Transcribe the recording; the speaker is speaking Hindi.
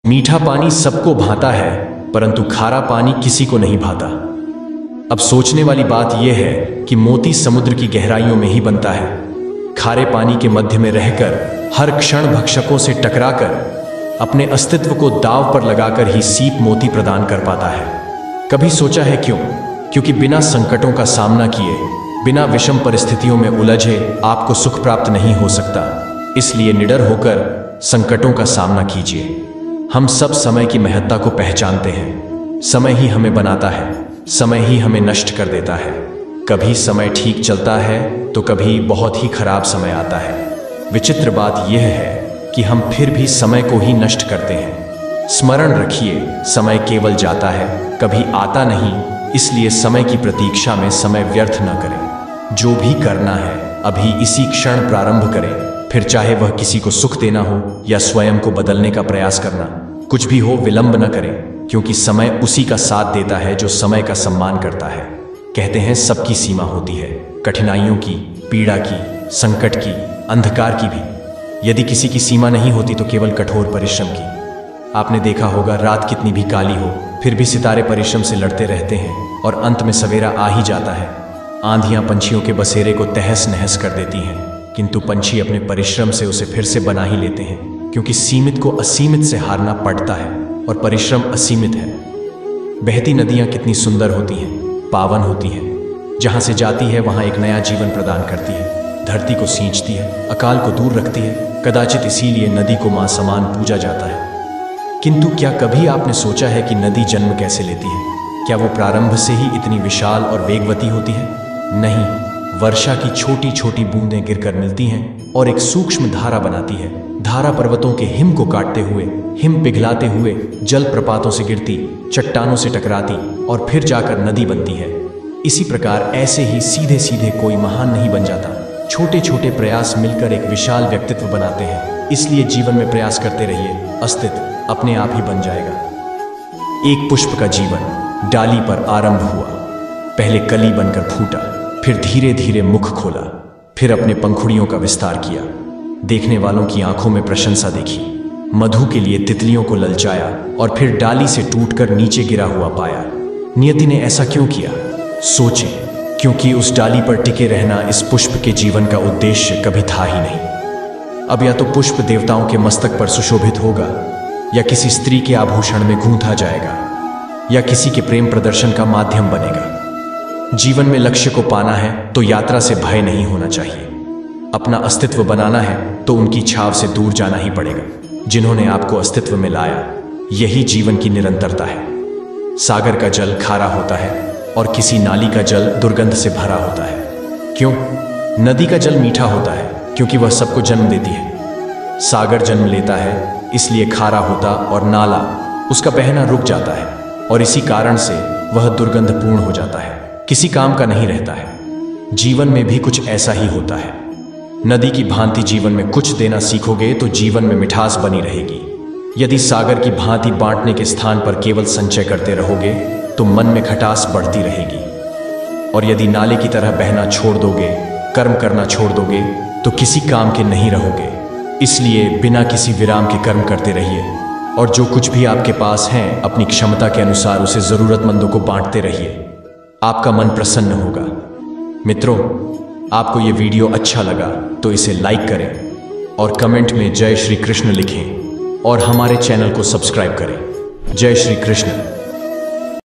मीठा पानी सबको भाता है, परंतु खारा पानी किसी को नहीं भाता। अब सोचने वाली बात यह है कि मोती समुद्र की गहराइयों में ही बनता है। खारे पानी के मध्य में रहकर हर क्षण भक्षकों से टकराकर अपने अस्तित्व को दांव पर लगाकर ही सीप मोती प्रदान कर पाता है। कभी सोचा है क्यों? क्योंकि बिना संकटों का सामना किए, बिना विषम परिस्थितियों में उलझे आपको सुख प्राप्त नहीं हो सकता। इसलिए निडर होकर संकटों का सामना कीजिए। हम सब समय की महत्ता को पहचानते हैं। समय ही हमें बनाता है, समय ही हमें नष्ट कर देता है। कभी समय ठीक चलता है तो कभी बहुत ही खराब समय आता है। विचित्र बात यह है कि हम फिर भी समय को ही नष्ट करते हैं। स्मरण रखिए, समय केवल जाता है, कभी आता नहीं। इसलिए समय की प्रतीक्षा में समय व्यर्थ न करें। जो भी करना है अभी इसी क्षण प्रारंभ करें, फिर चाहे वह किसी को सुख देना हो या स्वयं को बदलने का प्रयास करना। कुछ भी हो, विलंब न करें, क्योंकि समय उसी का साथ देता है जो समय का सम्मान करता है। कहते हैं सबकी सीमा होती है, कठिनाइयों की, पीड़ा की, संकट की, अंधकार की भी। यदि किसी की सीमा नहीं होती तो केवल कठोर परिश्रम की। आपने देखा होगा, रात कितनी भी काली हो फिर भी सितारे परिश्रम से लड़ते रहते हैं और अंत में सवेरा आ ही जाता है। आंधियां पंछियों के बसेरे को तहस नहस कर देती हैं, किंतु पंछी अपने परिश्रम से उसे फिर से बना ही लेते हैं, क्योंकि सीमित को असीमित से हारना पड़ता है और परिश्रम असीमित है। बहती नदियां कितनी सुंदर होती हैं, पावन होती हैं। जहां से जाती है वहां एक नया जीवन प्रदान करती है, धरती को सींचती है, अकाल को दूर रखती है। कदाचित इसीलिए नदी को मां समान पूजा जाता है। किंतु क्या कभी आपने सोचा है कि नदी जन्म कैसे लेती है? क्या वो प्रारंभ से ही इतनी विशाल और वेगवती होती है? नहीं, वर्षा की छोटी छोटी बूंदें गिरकर मिलती हैं और एक सूक्ष्म धारा बनाती है। धारा पर्वतों के हिम को काटते हुए, हिम पिघलाते हुए जल प्रपातों से गिरती, चट्टानों से टकराती और फिर जाकर नदी बनती है। इसी प्रकार ऐसे ही सीधे सीधे कोई महान नहीं बन जाता। छोटे छोटे प्रयास मिलकर एक विशाल व्यक्तित्व बनाते हैं। इसलिए जीवन में प्रयास करते रहिए, अस्तित्व अपने आप ही बन जाएगा। एक पुष्प का जीवन डाली पर आरंभ हुआ। पहले कली बनकर फूटा, फिर धीरे धीरे मुख खोला, फिर अपने पंखुड़ियों का विस्तार किया। देखने वालों की आंखों में प्रशंसा देखी, मधु के लिए तितलियों को ललचाया और फिर डाली से टूटकर नीचे गिरा हुआ पाया। नियति ने ऐसा क्यों किया? सोचें, क्योंकि उस डाली पर टिके रहना इस पुष्प के जीवन का उद्देश्य कभी था ही नहीं। अब या तो पुष्प देवताओं के मस्तक पर सुशोभित होगा, या किसी स्त्री के आभूषण में गूंथा जाएगा, या किसी के प्रेम प्रदर्शन का माध्यम बनेगा। जीवन में लक्ष्य को पाना है तो यात्रा से भय नहीं होना चाहिए। अपना अस्तित्व बनाना है तो उनकी छाव से दूर जाना ही पड़ेगा, जिन्होंने आपको अस्तित्व में लाया। यही जीवन की निरंतरता है। सागर का जल खारा होता है और किसी नाली का जल दुर्गंध से भरा होता है। क्यों? नदी का जल मीठा होता है क्योंकि वह सबको जन्म देती है। सागर जन्म लेता है इसलिए खारा होता और नाला उसका बहना रुक जाता है, और इसी कारण से वह दुर्गंधपूर्ण हो जाता है, किसी काम का नहीं रहता है। जीवन में भी कुछ ऐसा ही होता है। नदी की भांति जीवन में कुछ देना सीखोगे तो जीवन में मिठास बनी रहेगी। यदि सागर की भांति बांटने के स्थान पर केवल संचय करते रहोगे तो मन में खटास बढ़ती रहेगी। और यदि नाले की तरह बहना छोड़ दोगे, कर्म करना छोड़ दोगे, तो किसी काम के नहीं रहोगे। इसलिए बिना किसी विराम के कर्म करते रहिए, और जो कुछ भी आपके पास है अपनी क्षमता के अनुसार उसे जरूरतमंदों को बांटते रहिए। आपका मन प्रसन्न होगा। मित्रों, आपको ये वीडियो अच्छा लगा तो इसे लाइक करें और कमेंट में जय श्री कृष्ण लिखें, और हमारे चैनल को सब्सक्राइब करें। जय श्री कृष्ण।